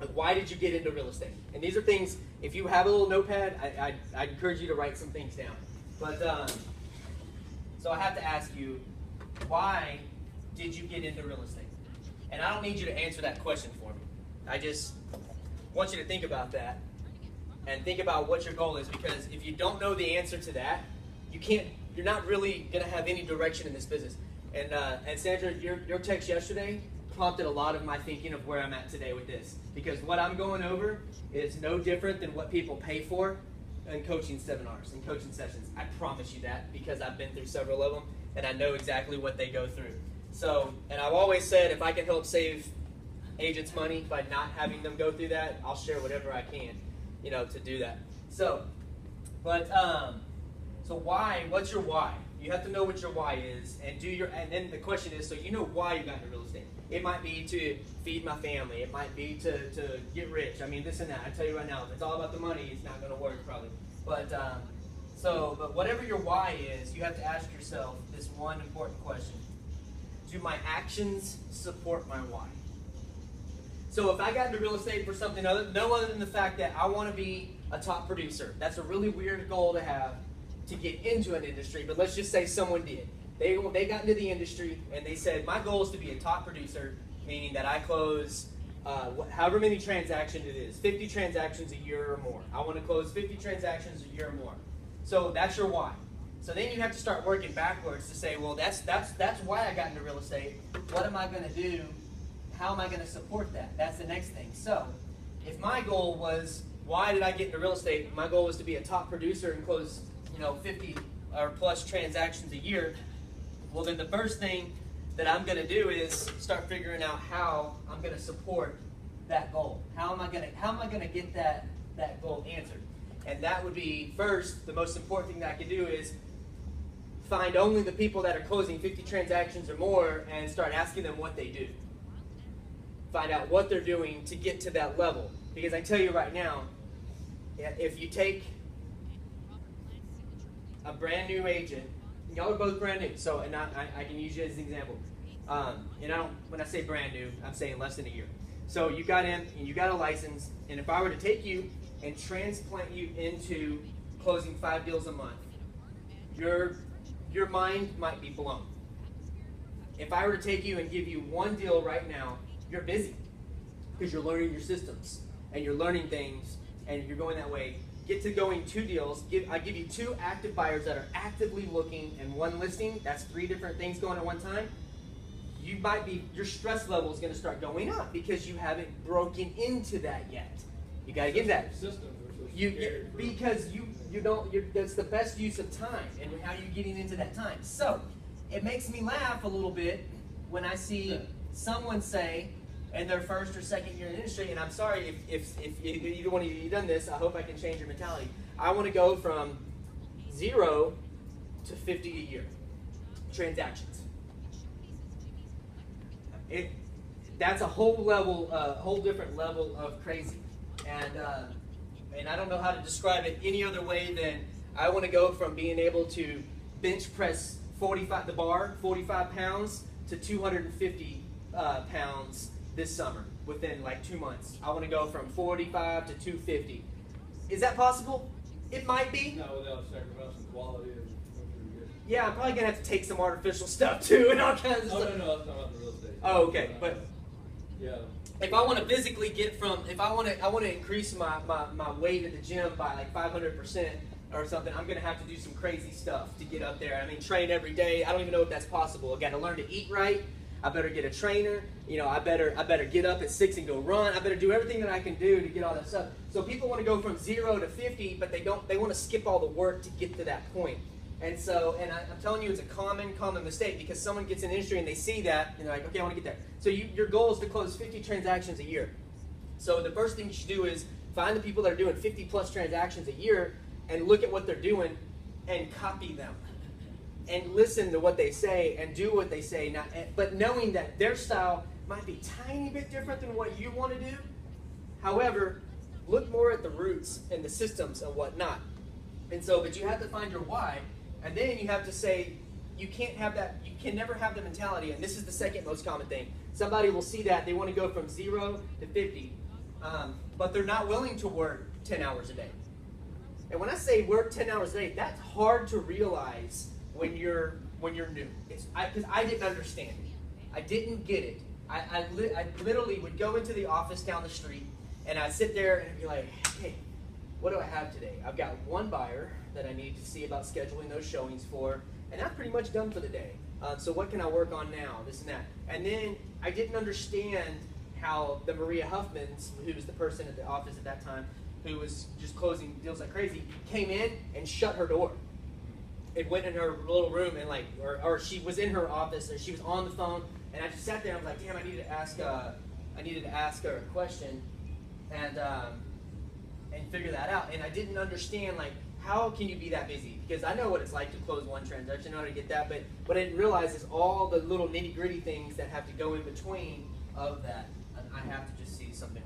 Like, why did you get into real estate? And these are things, if you have a little notepad, I encourage you to write some things down. But, so I have to ask you, why did you get into real estate? And I don't need you to answer that question for me. I just want you to think about that and think about what your goal is, because if you don't know the answer to that, you're not really going to have any direction in this business. And Sandra, your text yesterday prompted a lot of my thinking of where I'm at today with this, because what I'm going over is no different than what people pay for in coaching seminars and coaching sessions. I promise you that, because I've been through several of them and I know exactly what they go through. So, and I've always said, if I can help save agents money by not having them go through that, I'll share whatever I can, to do that. So, but so why? What's your why? You have to know what your why is, and and then the question is, so you know why you got into real estate. It might be to feed my family. It might be to get rich. I mean, this and that. I tell you right now, if it's all about the money, it's not going to work probably. But but whatever your why is, you have to ask yourself this one important question: do my actions support my why? So if I got into real estate for something no other than the fact that I want to be a top producer, that's a really weird goal to have to get into an industry. But let's just say someone did. They got into the industry and they said, my goal is to be a top producer, meaning that I close however many transactions it is, 50 transactions a year or more. I want to close 50 transactions a year or more. So that's your why. So then you have to start working backwards to say, well, that's why I got into real estate. What am I going to do? How am I going to support that? That's the next thing. So if my goal was, why did I get into real estate? My goal was to be a top producer and close 50 or plus transactions a year. Well, then the first thing that I'm going to do is start figuring out how I'm going to support that goal. How am I going to get that goal answered? And that would be, first, the most important thing that I can do is find only the people that are closing 50 transactions or more and start asking them what they do. Find out what they're doing to get to that level. Because I tell you right now, if you take a brand new agent, y'all are both brand new, so, and I can use you as an example. When I say brand new, I'm saying less than a year. So you got in and you got a license, and if I were to take you and transplant you into closing 5 deals a month, your mind might be blown. If I were to take you and give you one deal right now, you're busy because you're learning your systems and you're learning things and you're going that way. Get to going 2 deals. I give you 2 active buyers that are actively looking and 1 listing. That's 3 different things going at one time. Your stress level is going to start going up because you haven't broken into that yet. You got to get that. Because that's the best use of time, and how you're getting into that time. So it makes me laugh a little bit when I see someone say in their first or second year in the industry, and I'm sorry if either one of you have done this, I hope I can change your mentality. I want to go from 0 to 50 a year transactions. That's a whole different level of crazy, and I don't know how to describe it any other way than I want to go from being able to bench press 45 pounds to 250 pounds this summer within like 2 months. I want to go from 45 to 250. Is that possible? It might be. No, without sacrificing quality. Yeah, I'm probably gonna have to take some artificial stuff too and all kinds of stuff. No, that's not about the real estate. Oh, okay, but yeah. If I want to physically I want to increase my weight at the gym by like 500% or something, I'm gonna have to do some crazy stuff to get up there. I mean, train every day. I don't even know if that's possible. I got to learn to eat right. I better get a trainer. I better get up at 6 and go run. I better do everything that I can do to get all that stuff. So people want to go from 0 to 50, but they want to skip all the work to get to that point. And I'm telling you, it's a common mistake, because someone gets in the industry and they see that and they're like, okay, I want to get there. So your goal is to close 50 transactions a year. So the first thing you should do is find the people that are doing 50 plus transactions a year and look at what they're doing and copy them. And listen to what they say and do what they say, but knowing that their style might be a tiny bit different than what you want to do. However, look more at the roots and the systems and whatnot. But you have to find your why, and then you have to say, you can't have that, you can never have the mentality, and this is the second most common thing. Somebody will see that, they want to go from 0 to 50, but they're not willing to work 10 hours a day. And when I say work 10 hours a day, that's hard to realize when you're new. Because I didn't understand it. I didn't get it. I literally would go into the office down the street, and I'd sit there and be like, hey, what do I have today? I've got one buyer that I need to see about scheduling those showings for, and that's pretty much done for the day. So what can I work on now? This and that. And then I didn't understand how the Maria Huffmans, who was the person at the office at that time, who was just closing deals like crazy, came in and shut her door. It went in her little room and or she was in her office, or she was on the phone, and I just sat there and I was like, damn, I needed to ask her a question and figure that out. And I didn't understand, like, how can you be that busy? Because I know what it's like to close one transaction, I know how to get that, but what I didn't realize is all the little nitty-gritty things that have to go in between of that. And I have to just see something